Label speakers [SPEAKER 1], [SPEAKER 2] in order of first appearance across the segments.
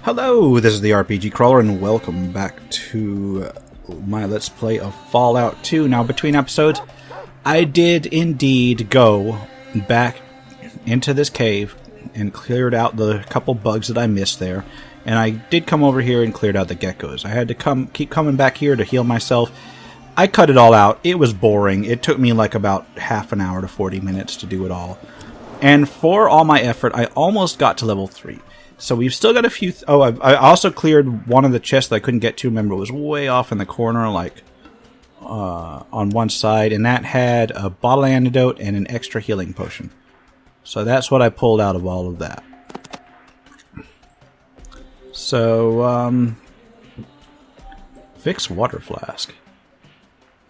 [SPEAKER 1] Hello, this is the RPG Crawler, and welcome back to my Let's Play of Fallout 2. Now, between episodes, I did indeed go back into this cave and cleared out the couple bugs that I missed there. And I did come over here and cleared out the geckos. I had to keep coming back here to heal myself. I cut it all out. It was boring. It took me like about half an hour to 40 minutes to do it all. And for all my effort, I almost got to level 3. So we've still got a few... I also cleared one of the chests that I couldn't get to. Remember, it was way off in the corner, like on one side. And that had a bottle antidote and an extra healing potion. So that's what I pulled out of all of that. So, fix water flask.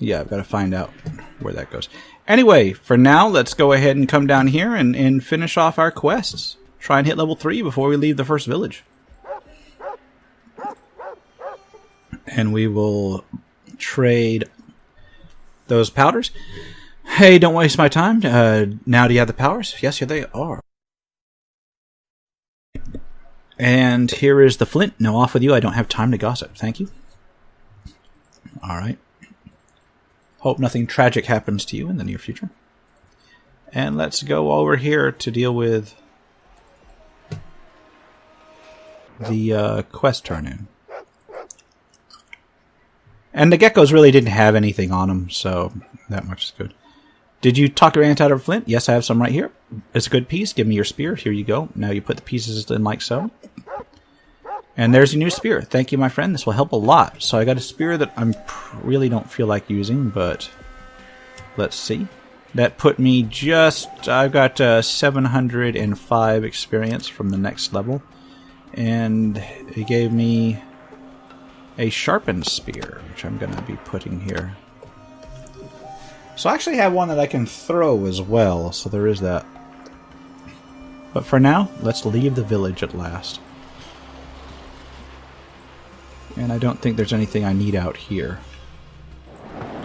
[SPEAKER 1] Yeah, I've got to find out where that goes. Anyway, for now, let's go ahead and come down here and finish off our quests. Try and hit level 3 before we leave the first village. And we will trade those powders. Hey, don't waste my time. Now do you have the powers? Yes, here they are. And here is the flint. No, off with you. I don't have time to gossip. Thank you. Alright. Hope nothing tragic happens to you in the near future. And let's go over here to deal with the quest turn-in. And the geckos really didn't have anything on them, so that much is good. Did you talk your aunt out of flint? Yes, I have some right here. It's a good piece. Give me your spear. Here you go. Now you put the pieces in like so. And there's your new spear. Thank you, my friend. This will help a lot. So I got a spear that I really don't feel like using, but let's see. That put me just... I've got 705 experience from the next level. And it gave me a sharpened spear, which I'm going to be putting here. So I actually have one that I can throw as well, so there is that. But for now, let's leave the village at last. And I don't think there's anything I need out here.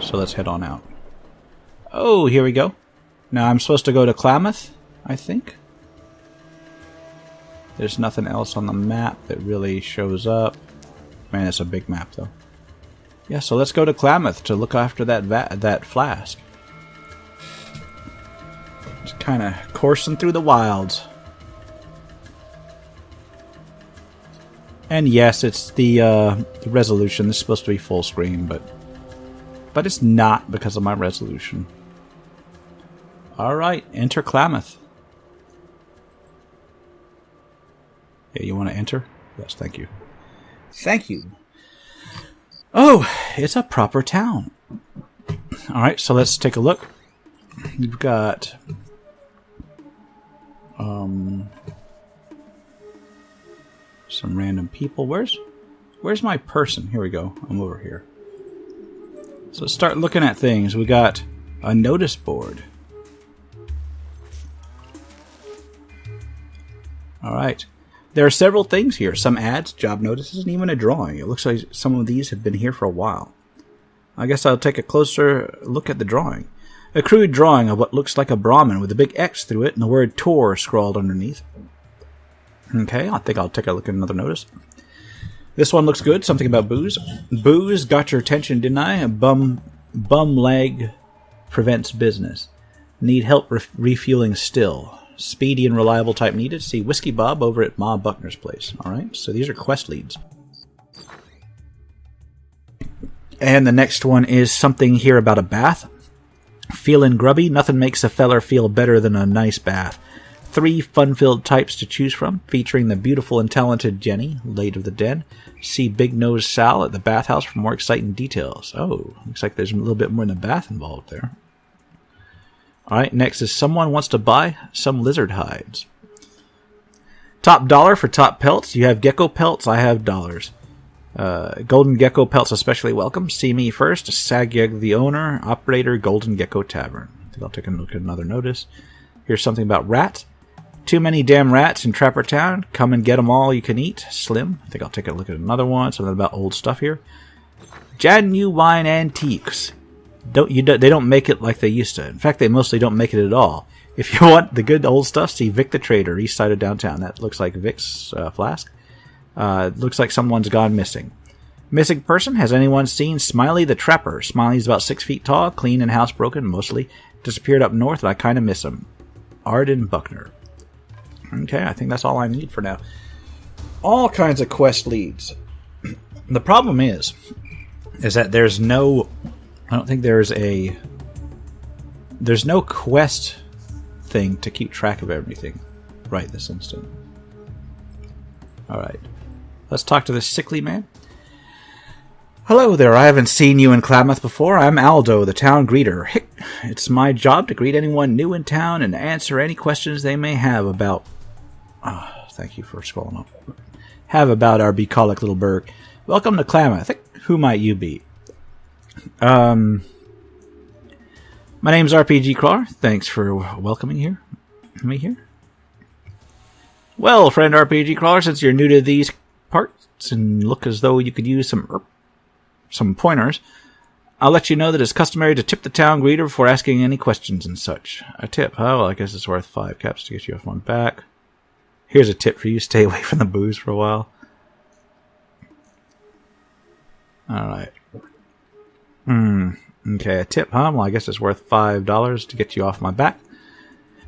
[SPEAKER 1] So let's head on out. Oh, here we go. Now I'm supposed to go to Klamath, I think. There's nothing else on the map that really shows up. Man, it's a big map, though. Yeah, so let's go to Klamath to look after that flask. Just kind of coursing through the wilds. And yes, it's the resolution. This is supposed to be full screen, but it's not because of my resolution. Alright, enter Klamath. Yeah, you want to enter? Yes, thank you. Thank you. Oh, it's a proper town. Alright, so let's take a look. You've got... some random people. Where's my person? Here we go. I'm over here. So let's start looking at things. We got a notice board. Alright. There are several things here. Some ads, job notices, and even a drawing. It looks like some of these have been here for a while. I guess I'll take a closer look at the drawing. A crude drawing of what looks like a Brahmin with a big X through it and the word Tor scrawled underneath. Okay, I think I'll take a look at another notice. This one looks good. Something about booze. Booze got your attention, didn't I? Bum leg prevents business. Need help refueling still. Speedy and reliable type needed. See Whiskey Bob over at Ma Buckner's place. Alright, so these are quest leads. And the next one is something here about a bath. Feeling grubby? Nothing makes a feller feel better than a nice bath. 3 fun-filled types to choose from, featuring the beautiful and talented Jenny, late of the den. See Big Nose Sal at the bathhouse for more exciting details. Oh, looks like there's a little bit more in the bath involved there. Alright, next is someone wants to buy some lizard hides. Top dollar for top pelts. You have gecko pelts, I have dollars. Golden gecko pelts especially welcome. See me first. Sagyeg the owner, operator, Golden Gecko Tavern. I think I'll take a look at another notice. Here's something about rats. Too many damn rats in Trapper Town. Come and get 'em all you can eat. Slim. I think I'll take a look at another one. Something about old stuff here. Genuine antiques. They don't make it like they used to. In fact, they mostly don't make it at all. If you want the good old stuff, see Vic the Trader, east side of downtown. That looks like Vic's flask. Looks like someone's gone missing. Missing person, has anyone seen Smiley the Trapper? Smiley's about 6 feet tall, clean and housebroken, mostly. Disappeared up north, and I kind of miss him. Arden Buckner. Okay, I think that's all I need for now. All kinds of quest leads. The problem is that there's no... I don't think there's no quest thing to keep track of everything right this instant. Alright. Let's talk to this sickly man. Hello there, I haven't seen you in Klamath before. I'm Aldo, the town greeter. Hick, it's my job to greet anyone new in town and answer any questions they may have about... thank you for scrolling up. Have about our bucolic little burg. Welcome to Klamath. Hick, who might you be? My name's RPG Crawler. Thanks for welcoming me here. Well, friend RPG Crawler, since you're new to these parts and look as though you could use some pointers, I'll let you know that it's customary to tip the town greeter before asking any questions and such. A tip, huh? Well, I guess it's worth 5 caps to get you off my back. Here's a tip for you. Stay away from the booze for a while. Alright. Okay, a tip, huh? Well, I guess it's worth $5 to get you off my back.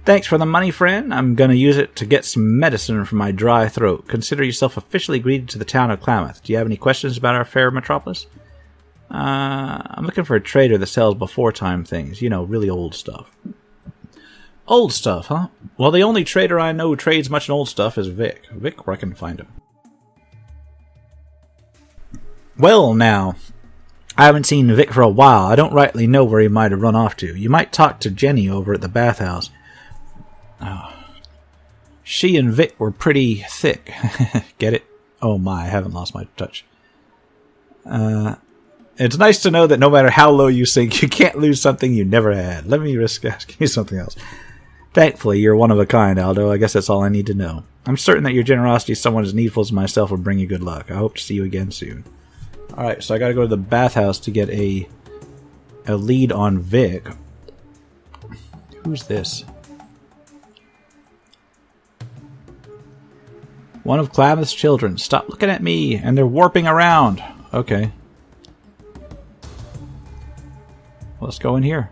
[SPEAKER 1] Thanks for the money, friend. I'm going to use it to get some medicine for my dry throat. Consider yourself officially greeted to the town of Klamath. Do you have any questions about our fair metropolis? I'm looking for a trader that sells before-time things. You know, really old stuff. Old stuff, huh? Well, the only trader I know who trades much in old stuff is Vic. Vic, where I can find him. Well, now, I haven't seen Vic for a while. I don't rightly know where he might have run off to. You might talk to Jenny over at the bathhouse. She and Vic were pretty thick. Get it? Oh my, I haven't lost my touch. It's nice to know that no matter how low you sink, you can't lose something you never had. Let me risk asking you something else. Thankfully, you're one of a kind, Aldo. I guess that's all I need to know. I'm certain that your generosity to someone as needful as myself will bring you good luck. I hope to see you again soon. Alright, so I gotta go to the bathhouse to get a lead on Vic. Who's this? One of Klamath's children. Stop looking at me, and they're warping around. Okay. Let's go in here.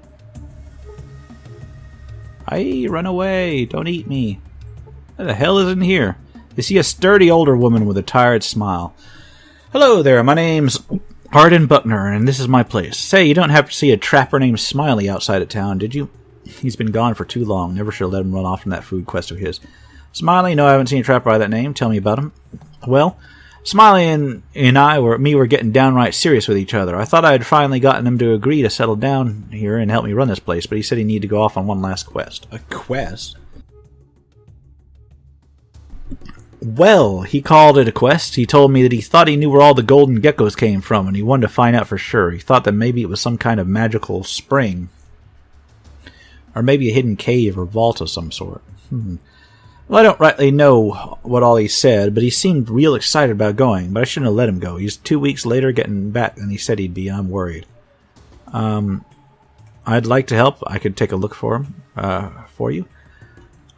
[SPEAKER 1] Aye, run away. Don't eat me. What the hell is in here? You see a sturdy older woman with a tired smile. Hello there, my name's Arden Buckner, and this is my place. Say, you don't happen to see a trapper named Smiley outside of town, did you? He's been gone for too long. Never should have let him run off from that food quest of his. Smiley, no, I haven't seen a trapper by that name. Tell me about him. Well, Smiley and I were getting downright serious with each other. I thought I had finally gotten him to agree to settle down here and help me run this place, but he said he needed to go off on one last quest. A quest? Well, he called it a quest. He told me that he thought he knew where all the golden geckos came from, and he wanted to find out for sure. He thought that maybe it was some kind of magical spring. Or maybe a hidden cave or vault of some sort. Well, I don't rightly know what all he said, but he seemed real excited about going, but I shouldn't have let him go. He's 2 weeks later getting back than he said he'd be, and I'm worried. I'd like to help. I could take a look for him, for you.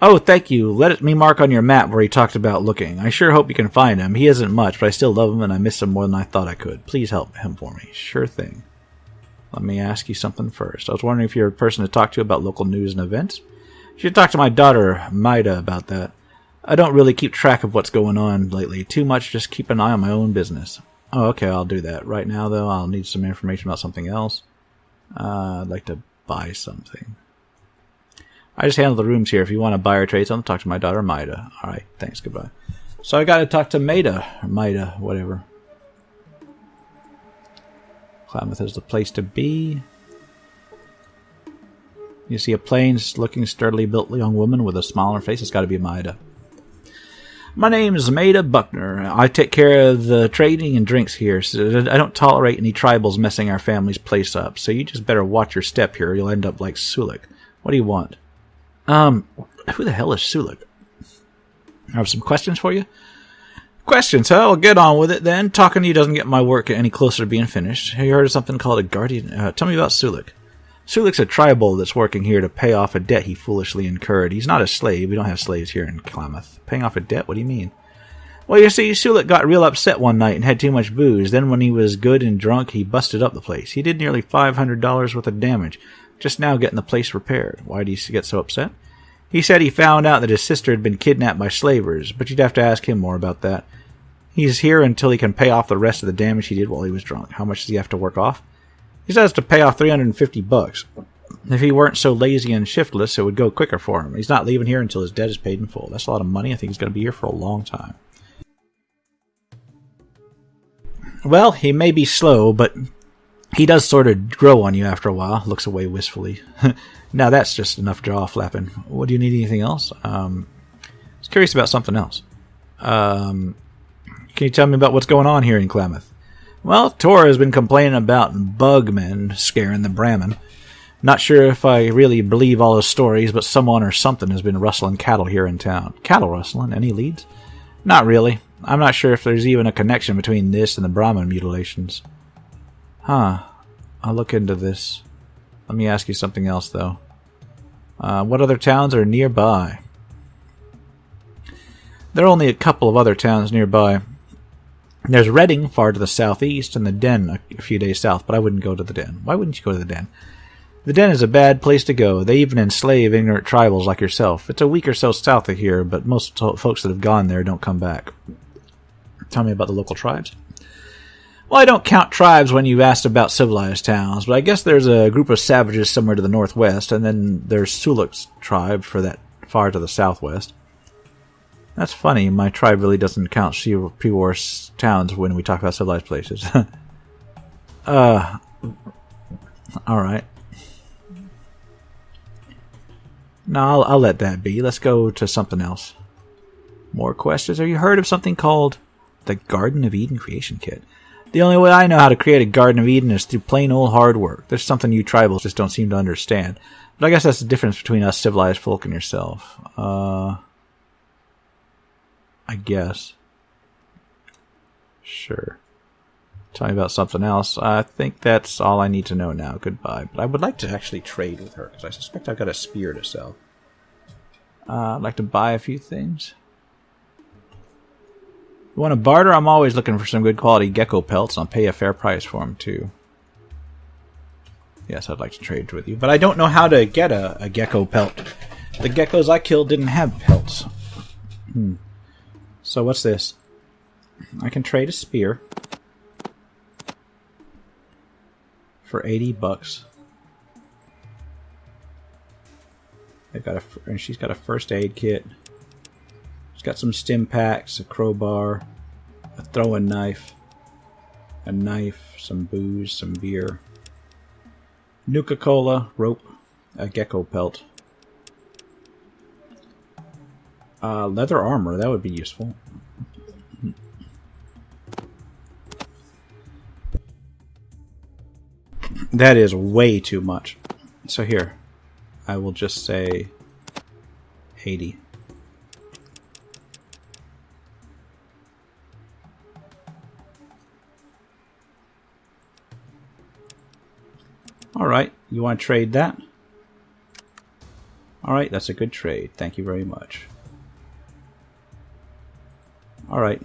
[SPEAKER 1] Oh, thank you. Let me mark on your map where he talked about looking. I sure hope you can find him. He isn't much, but I still love him, and I miss him more than I thought I could. Please help him for me. Sure thing. Let me ask you something first. I was wondering if you're a person to talk to about local news and events. You should talk to my daughter, Maida, about that. I don't really keep track of what's going on lately. Too much, just keep an eye on my own business. Oh, okay, I'll do that. Right now, though, I'll need some information about something else. I'd like to buy something. I just handle the rooms here. If you want to buy or trade something, talk to my daughter, Maida. Alright, thanks, goodbye. So I gotta talk to Maida, or Maida, whatever. Klamath is the place to be. You see a plain-looking, sturdily built young woman with a smile on her face. It's gotta be Maida. My name is Maida Buckner. I take care of the trading and drinks here. So I don't tolerate any tribals messing our family's place up. So you just better watch your step here, or you'll end up like Sulik. What do you want? Who the hell is Sulik? I have some questions for you. Questions, huh? Well, get on with it then. Talking to you doesn't get my work any closer to being finished. Have you heard of something called a guardian? Tell me about Sulik. Sulik's a tribal that's working here to pay off a debt he foolishly incurred. He's not a slave. We don't have slaves here in Klamath. Paying off a debt? What do you mean? Well, you see, Sulik got real upset one night and had too much booze. Then when he was good and drunk, he busted up the place. He did nearly $500 worth of damage, just now getting the place repaired. Why did he get so upset? He said he found out that his sister had been kidnapped by slavers, but you'd have to ask him more about that. He's here until he can pay off the rest of the damage he did while he was drunk. How much does he have to work off? He says to pay off $350. If he weren't so lazy and shiftless, it would go quicker for him. He's not leaving here until his debt is paid in full. That's a lot of money. I think he's going to be here for a long time. Well, he may be slow, but he does sort of grow on you after a while. Looks away wistfully. Now that's just enough jaw flapping. What, do you need anything else? I was curious about something else. Can you tell me about what's going on here in Klamath? Well, Tora has been complaining about bugmen scaring the Brahmin. Not sure if I really believe all his stories, but someone or something has been rustling cattle here in town. Cattle rustling? Any leads? Not really. I'm not sure if there's even a connection between this and the Brahmin mutilations. Huh. I'll look into this. Let me ask you something else, though. What other towns are nearby? There are only a couple of other towns nearby. There's Reading, far to the southeast, and the Den, a few days south, but I wouldn't go to the Den. Why wouldn't you go to the Den? The Den is a bad place to go. They even enslave ignorant tribals like yourself. It's a week or so south of here, but most folks that have gone there don't come back. Tell me about the local tribes. Well, I don't count tribes when you asked about civilized towns, but I guess there's a group of savages somewhere to the northwest, and then there's Sulik's tribe for that far to the southwest. That's funny. My tribe really doesn't count pre-war towns when we talk about civilized places. Alright. No, I'll let that be. Let's go to something else. More questions. Have you heard of something called the Garden of Eden Creation Kit? The only way I know how to create a Garden of Eden is through plain old hard work. There's something you tribals just don't seem to understand. But I guess that's the difference between us civilized folk and yourself. I guess. Sure. Tell me about something else. I think that's all I need to know now. Goodbye. But I would like to actually trade with her, because I suspect I've got a spear to sell. I'd like to buy a few things. You want to barter? I'm always looking for some good quality gecko pelts, and I'll pay a fair price for them, too. Yes, I'd like to trade with you. But I don't know how to get a gecko pelt. The geckos I killed didn't have pelts. So what's this? I can trade a spear for $80. And she's got a first aid kit. She's got some stim packs, a crowbar, a throwing knife, a knife, some booze, some beer, Nuka-Cola, rope, a gecko pelt. Leather armor, that would be useful. That is way too much. So here, I will just say 80. Alright, you want to trade that? Alright, that's a good trade. Thank you very much. Alright.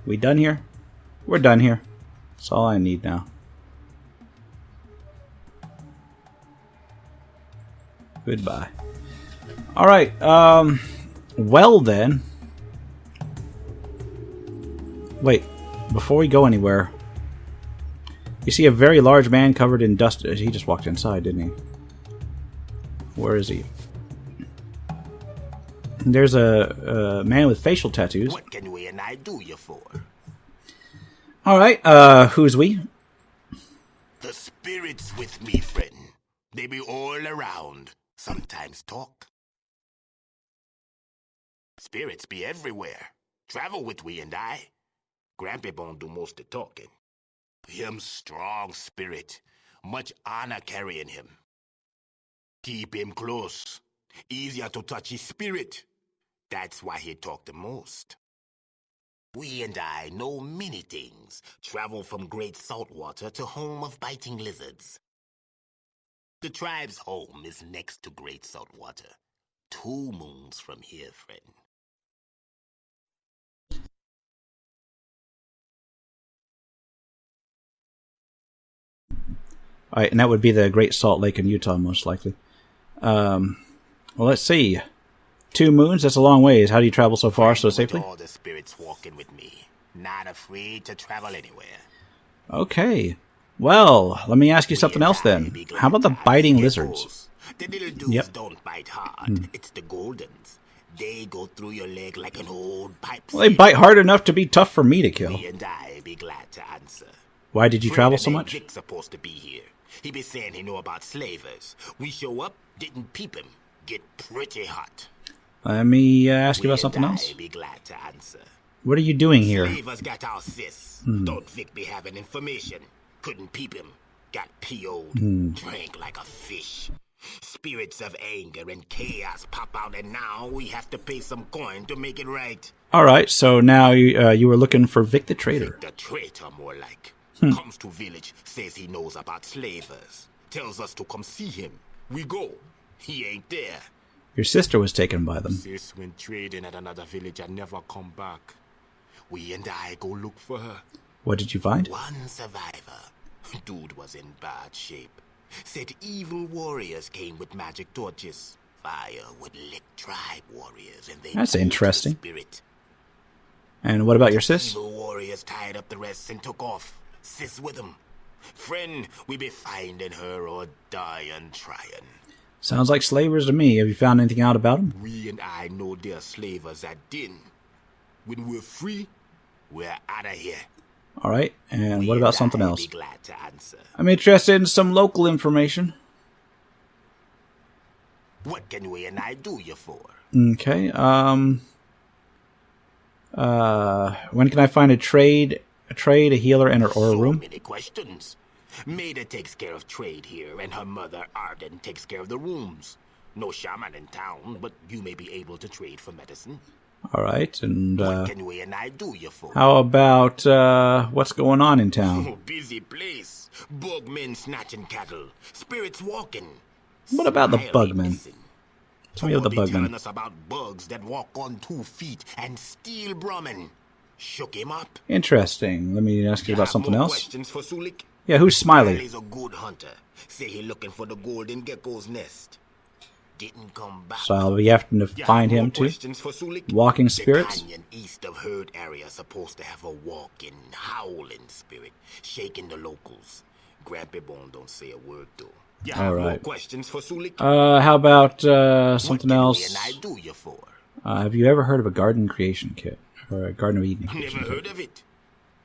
[SPEAKER 1] We done here? We're done here. That's all I need now. Goodbye. Alright, well then. Wait, before we go anywhere, you see a very large man covered in dust. He just walked inside, didn't he? Where is he? There's a man with facial tattoos.
[SPEAKER 2] What can we and I do you for?
[SPEAKER 1] Alright, who's we?
[SPEAKER 2] The spirits with me, friend. They be all around. Sometimes talk. Spirits be everywhere. Travel with we and I. Grampy Bone do most of talking. Him strong spirit. Much honor carrying him. Keep him close. Easier to touch his spirit. That's why he talk the most. We and I know many things. Travel from great saltwater to home of biting lizards. The tribe's home is next to great saltwater. 2 moons from here, friend.
[SPEAKER 1] Alright, and that would be the Great Salt Lake in Utah, most likely. Well, let's see. 2 moons, that's a long ways. How do you travel so far so safely?
[SPEAKER 2] All the spirits walking with me. Not afraid to travel anywhere.
[SPEAKER 1] Okay. Well, let me ask you something else then. How about the biting lizards?
[SPEAKER 2] The little dudes don't bite hard. It's the Goldens. They go through your leg like an old pipe.
[SPEAKER 1] Well, they bite hard enough to be tough for me to kill.
[SPEAKER 2] Me and I be glad to answer.
[SPEAKER 1] Why did you travel so much?
[SPEAKER 2] Vic's supposed to be here. He be saying he know about slavers. We show up, didn't peep him. Get pretty hot.
[SPEAKER 1] Let me ask you about something else.
[SPEAKER 2] Be glad to answer.
[SPEAKER 1] What are you doing here?
[SPEAKER 2] Slavers got our sis. Don't Vic be having information. Couldn't peep him. Got PO'd. Drank like a fish. Spirits of anger and chaos pop out, and now we have to pay some coin to make it right.
[SPEAKER 1] Alright, so now you were looking for Vic the Traitor.
[SPEAKER 2] Vic the Traitor, more like. Comes to village, says he knows about slavers. Tells us to come see him. We go. He ain't there.
[SPEAKER 1] Your sister was taken by them.
[SPEAKER 2] Sis went trading at another village and never come back. We and I go look for her.
[SPEAKER 1] What did you find?
[SPEAKER 2] One survivor. Dude was in bad shape. Said evil warriors came with magic torches. Fire would lick tribe warriors, and they
[SPEAKER 1] That's interesting.
[SPEAKER 2] Spirit.
[SPEAKER 1] And what about your sis?
[SPEAKER 2] Evil warriors tied up the rest and took off. Sis with them. Friend, we be finding her or dying trying.
[SPEAKER 1] Sounds like slavers to me. Have you found anything out about them?
[SPEAKER 2] We and I know they're slavers at din. When we're free, we're out of here.
[SPEAKER 1] Alright, and what about something else?
[SPEAKER 2] Be glad to answer.
[SPEAKER 1] I'm interested in some local information.
[SPEAKER 2] What can we and I do you for?
[SPEAKER 1] Okay, when can I find a trade, a healer, and or a room?
[SPEAKER 2] So many questions. Maida takes care of trade here, and her mother Arden takes care of the rooms. No shaman in town, but you may be able to trade for medicine.
[SPEAKER 1] Alright, and
[SPEAKER 2] what can we and I do you for?
[SPEAKER 1] how about what's going on in town?
[SPEAKER 2] Oh, busy place. Bugmen snatching cattle. Spirits walking.
[SPEAKER 1] What about the
[SPEAKER 2] Smiley
[SPEAKER 1] bugmen?
[SPEAKER 2] missing.
[SPEAKER 1] Tell me about the
[SPEAKER 2] Toby telling
[SPEAKER 1] bugmen.
[SPEAKER 2] us about bugs that walk on 2 feet and steal Brahmin. Shook him up.
[SPEAKER 1] Interesting. Let me ask you about something
[SPEAKER 2] more
[SPEAKER 1] else.
[SPEAKER 2] Questions for Sulik?
[SPEAKER 1] Yeah, who's Smiley?
[SPEAKER 2] Smiley's a good hunter. Say he looking for the golden gecko's nest. Didn't come back.
[SPEAKER 1] So I'll be having to find him too.
[SPEAKER 2] Questions for Sulik?
[SPEAKER 1] Walking spirits?
[SPEAKER 2] The canyon east of Herd area supposed to have a walking, howling spirit, shaking the locals. Grampy Bone don't say a word though.
[SPEAKER 1] All right.
[SPEAKER 2] More questions for Sulik?
[SPEAKER 1] How about something else?
[SPEAKER 2] What can we and I do you for?
[SPEAKER 1] Have you ever heard of a garden creation kit? Or a Garden of Eden creation
[SPEAKER 2] Never
[SPEAKER 1] kit?
[SPEAKER 2] heard of it.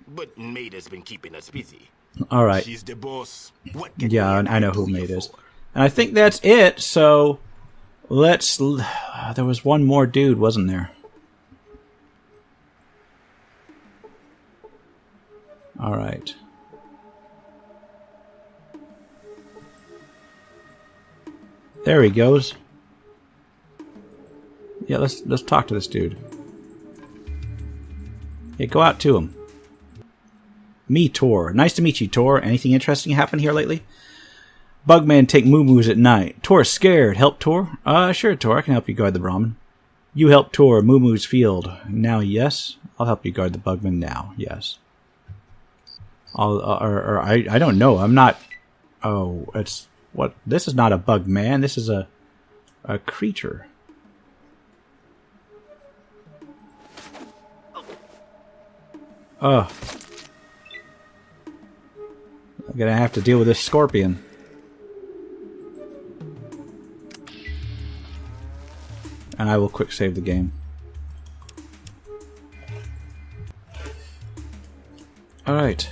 [SPEAKER 2] But Maida's been keeping us busy.
[SPEAKER 1] Alright.
[SPEAKER 2] She's the boss. What can
[SPEAKER 1] Yeah,
[SPEAKER 2] we and
[SPEAKER 1] I know
[SPEAKER 2] do
[SPEAKER 1] who
[SPEAKER 2] you
[SPEAKER 1] Maid is.
[SPEAKER 2] for?
[SPEAKER 1] And I think that's it, so let's... there was one more dude, wasn't there? Alright. There he goes. Yeah, let's talk to this dude. Yeah, go out to him. Me, Tor. Nice to meet you, Tor. Anything interesting happen here lately? Bugman take moo-moos at night. Tor's scared. Help Tor? Sure, Tor. I can help you guard the Brahmin. You help Tor, moo-moo's field. Now, yes? I'll help you guard the Bugman now. Yes. I don't know. I'm not... Oh, it's... What? This is not a Bugman. This is a creature. Oh. I'm gonna have to deal with this scorpion. And I will quick save the game. Alright.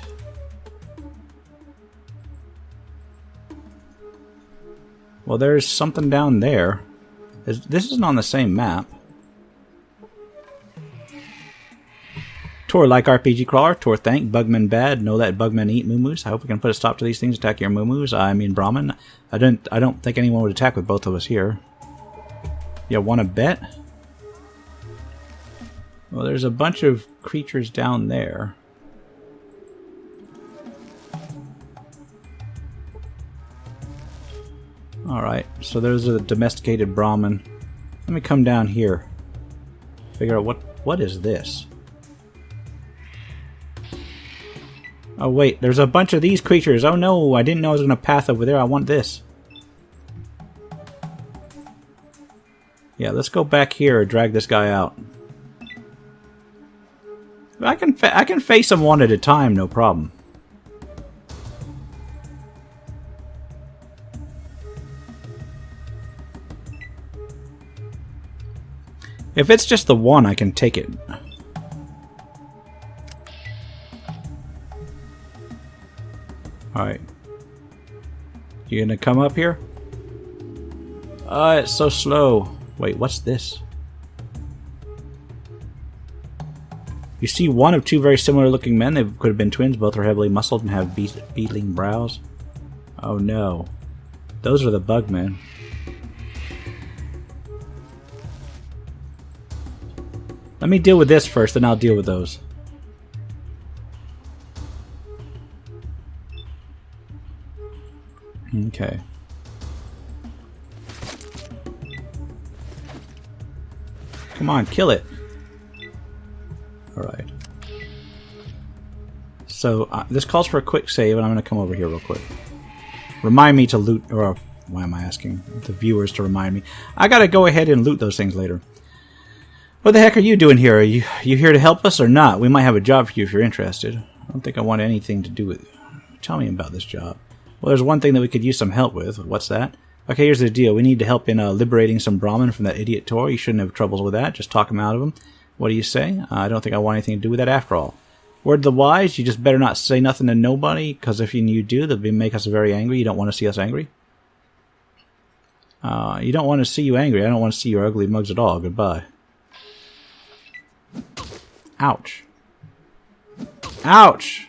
[SPEAKER 1] Well, there's something down there. This isn't on the same map. Tor like RPG crawler. Tor thank. Bugmen bad. Know that bugmen eat moo-moos. I hope we can put a stop to these things attacking your moo-moos. I mean Brahmin. I don't think anyone would attack with both of us here. Yeah, want to bet? Well, there's a bunch of creatures down there. Alright, so those are the domesticated Brahmin. Let me come down here. Figure out what is this? Oh wait, there's a bunch of these creatures. Oh no, I didn't know I was going to path over there. I want this. Yeah, let's go back here and drag this guy out. I can face them one at a time, no problem. If it's just the one, I can take it. Alright. You gonna come up here? It's so slow. Wait, what's this? You see one of two very similar looking men. They could have been twins. Both are heavily muscled and have beetling brows. Oh no. Those are the bug men. Let me deal with this first, then I'll deal with those. Okay. Come on, kill it. Alright. So, this calls for a quick save, and I'm going to come over here real quick. Remind me to loot, or why am I asking the viewers to remind me? I gotta go ahead and loot those things later. What the heck are you doing here? Are you here to help us or not? We might have a job for you if you're interested. I don't think I want anything to do with it. Tell me about this job. Well, there's one thing that we could use some help with. What's that? Okay, here's the deal. We need to help in liberating some Brahmin from that idiot Tor. You shouldn't have troubles with that. Just talk him out of him. What do you say? I don't think I want anything to do with that after all. Word to the wise, you just better not say nothing to nobody, because if you do, they'll make us very angry. You don't want to see us angry? You don't want to see you angry. I don't want to see your ugly mugs at all. Goodbye. Ouch. Ouch!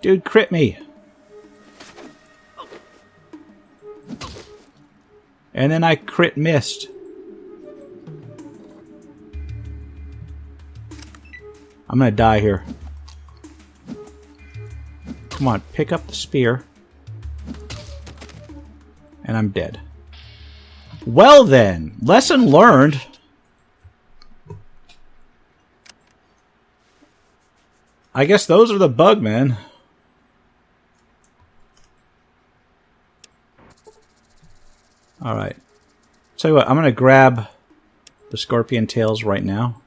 [SPEAKER 1] Dude, crit me! And then I crit missed. I'm gonna die here. Come on, pick up the spear. And I'm dead. Well then, lesson learned. I guess those are the bug men. Alright. Tell you what, I'm gonna grab the scorpion tails right now.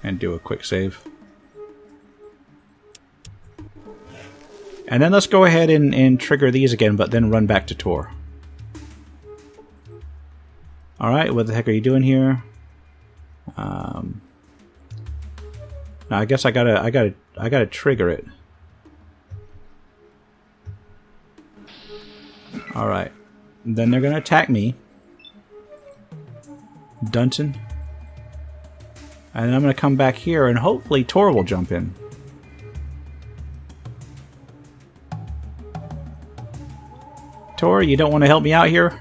[SPEAKER 1] And do a quick save. And then let's go ahead and trigger these again, but then run back to Tor. Alright, what the heck are you doing here? Now I guess I gotta trigger it. Alright. Then they're gonna attack me. Dunton. And then I'm gonna come back here and hopefully Tor will jump in. Tor, you don't want to help me out here?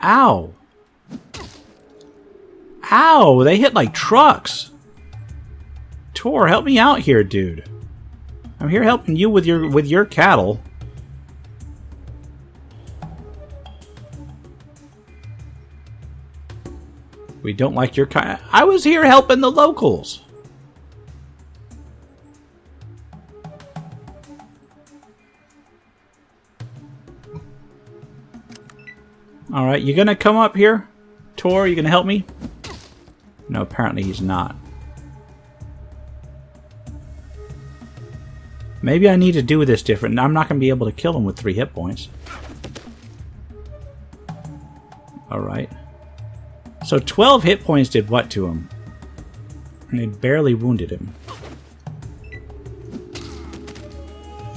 [SPEAKER 1] Ow! Ow! They hit like trucks! Tor, help me out here, dude. I'm here helping you with your cattle. We don't like your kind. I was here helping the locals. Alright, you gonna come up here? Tor, you gonna help me? No, apparently he's not. Maybe I need to do this different. I'm not gonna be able to kill him with 3 hit points. Alright. So 12 hit points did what to him? And it barely wounded him.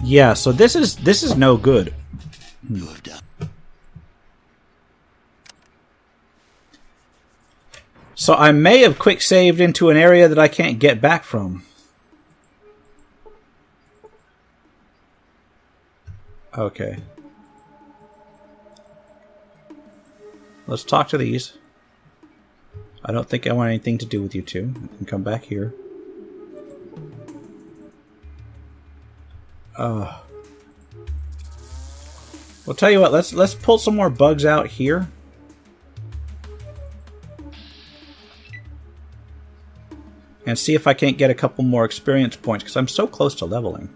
[SPEAKER 1] Yeah, so this is no good. So I may have quick saved into an area that I can't get back from. Okay. Let's talk to these. I don't think I want anything to do with you two. I can come back here. Well, tell you what, let's pull some more bugs out here. and see if I can't get a couple more experience points, because I'm so close to leveling.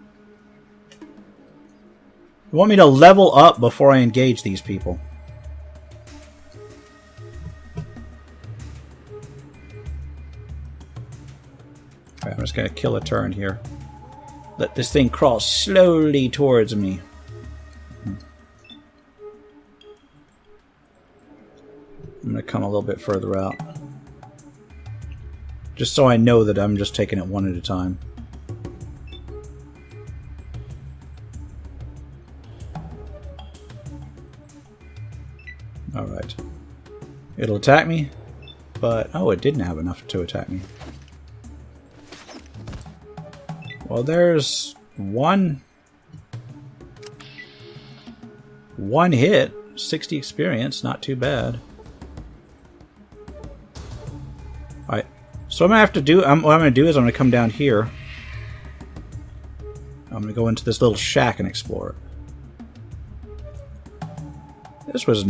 [SPEAKER 1] You want me to level up before I engage these people? Alright, I'm just going to kill a turn here. Let this thing crawl slowly towards me. I'm going to come a little bit further out. Just so I know that I'm just taking it one at a time. Alright. It'll attack me, but... oh, it didn't have enough to attack me. Well, there's one hit, 60 experience, not too bad. Alright, so what I'm going to do is I'm going to come down here. I'm going to go into this little shack and explore it. This was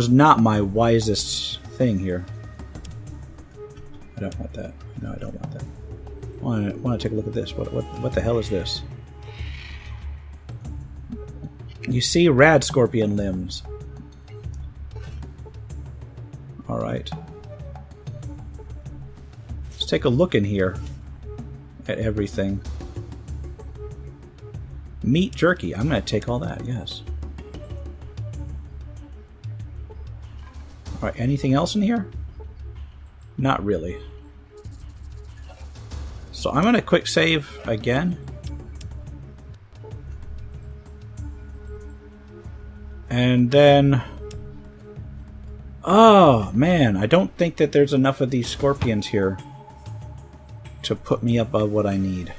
[SPEAKER 1] not my wisest thing here. I don't want that. No, I don't want that. I want to take a look at this. What the hell is this? You see rad scorpion limbs. Alright. Let's take a look in here at everything. Meat jerky. I'm going to take all that, yes. Alright, anything else in here? Not really. So I'm going to quick save again. And then... oh, man. I don't think that there's enough of these scorpions here to put me above what I need.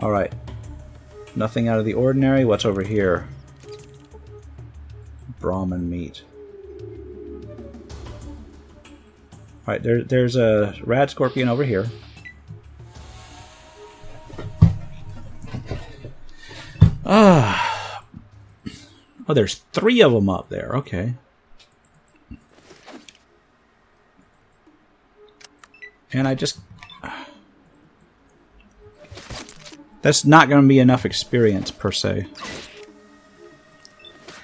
[SPEAKER 1] Alright. Nothing out of the ordinary. What's over here? Brahmin meat. Alright, there's a rad scorpion over here. Ah. Oh, there's 3 of them up there. Okay. And I just... that's not going to be enough experience, per se.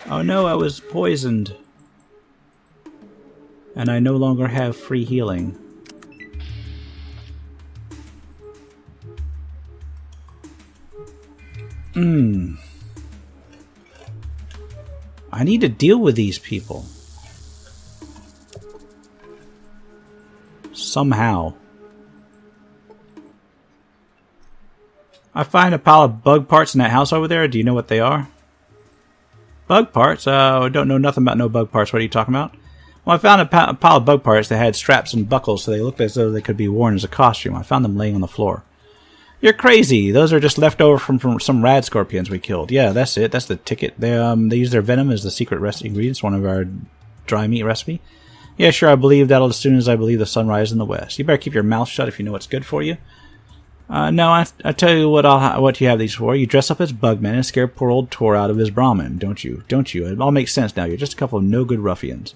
[SPEAKER 1] Oh no, I was poisoned. And I no longer have free healing. I need to deal with these people. Somehow. I find a pile of bug parts in that house over there. Do you know what they are? Bug parts? I don't know nothing about no bug parts. What are you talking about? Well, I found a pile of bug parts that had straps and buckles, so they looked as though they could be worn as a costume. I found them laying on the floor. You're crazy. Those are just left over from some rad scorpions we killed. Yeah, that's it. That's the ticket. They use their venom as the secret ingredient. It's one of our dry meat recipe. Yeah, sure, I believe that'll as soon as I believe the sun rises in the west. You better keep your mouth shut if you know what's good for you. No, I tell you what you have these for. You dress up as Bugman and scare poor old Tor out of his Brahmin, don't you? Don't you? It all makes sense now. You're just a couple of no-good ruffians.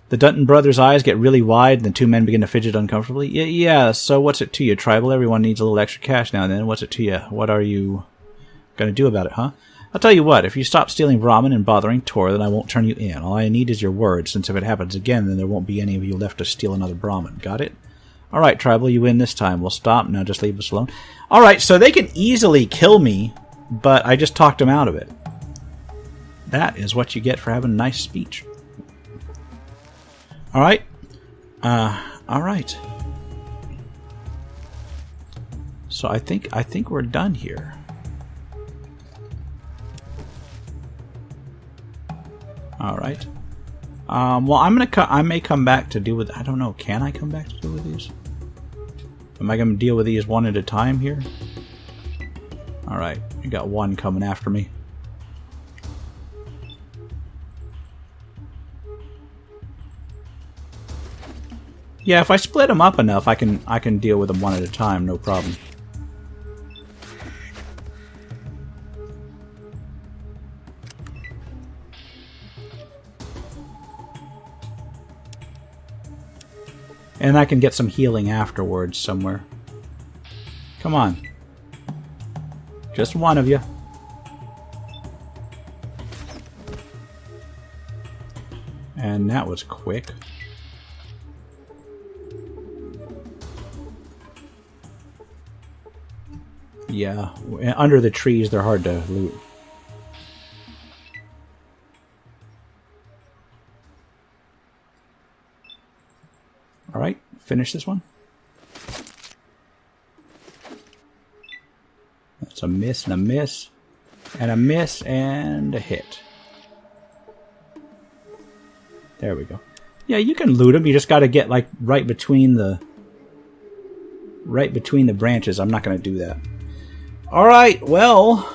[SPEAKER 1] The Dutton brothers' eyes get really wide, and the 2 men begin to fidget uncomfortably. Yeah, so what's it to you, Tribal? Everyone needs a little extra cash now and then. What's it to you? What are you going to do about it, huh? I'll tell you what. If you stop stealing Brahmin and bothering Tor, then I won't turn you in. All I need is your word, since if it happens again, then there won't be any of you left to steal another Brahmin. Got it? Alright, Tribal, you win this time. We'll stop. Now just leave us alone. Alright, so they can easily kill me, but I just talked them out of it. That is what you get for having a nice speech. Alright. Alright. So I think we're done here. Alright. Well, I may come back to deal with... I don't know. Can I come back to deal with these? Am I going to deal with these one at a time here? Alright. You got one coming after me. Yeah, if I split them up enough, I can deal with them one at a time, no problem. And I can get some healing afterwards somewhere. Come on. Just one of you. And that was quick. Yeah, under the trees they're hard to loot. Alright, finish this one. That's a miss and a miss. And a miss and a hit. There we go. Yeah, you can loot them. You just got to get like right between the branches. I'm not going to do that. All right. Well,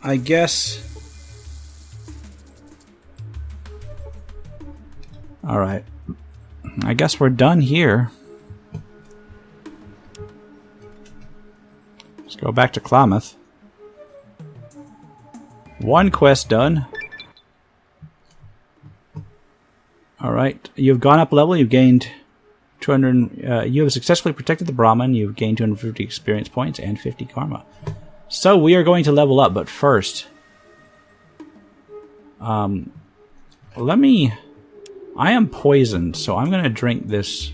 [SPEAKER 1] I guess. All right. I guess we're done here. Let's go back to Klamath. One quest done. Alright, you've gone up a level, you've gained 200... you have successfully protected the Brahmin, you've gained 250 experience points and 50 karma. So we are going to level up, but first... let me... I am poisoned, so I'm going to drink this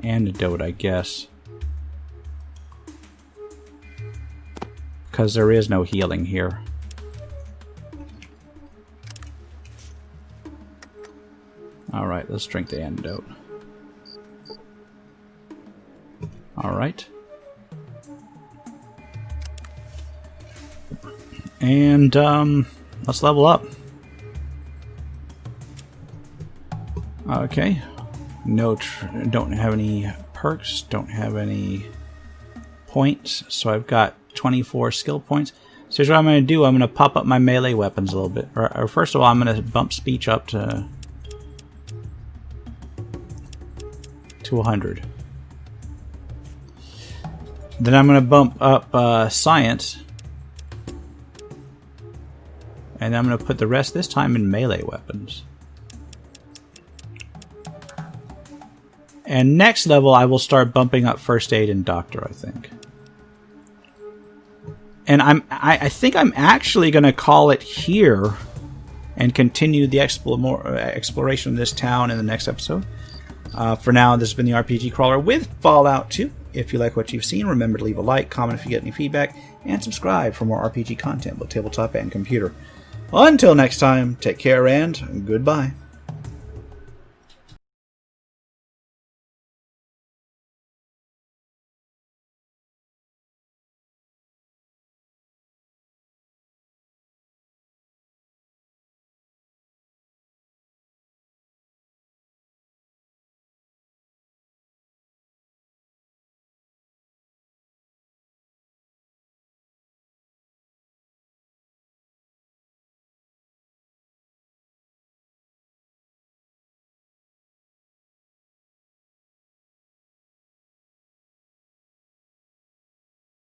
[SPEAKER 1] antidote, I guess. Because there is no healing here. Alright, let's drink the antidote. Alright. And, let's level up. Okay. No, don't have any perks, don't have any points, so I've got 24 skill points. So here's what I'm going to do. I'm going to pop up my melee weapons a little bit. Or first of all, I'm going to bump speech up to 100. Then I'm going to bump up science. And I'm going to put the rest this time in melee weapons. And next level I will start bumping up first aid and doctor, I think. And I think I'm actually going to call it here and continue the exploration of this town in the next episode. For now, this has been the RPG Crawler with Fallout 2. If you like what you've seen, remember to leave a like, comment if you get any feedback, and subscribe for more RPG content, both tabletop and computer. Until next time, take care and goodbye.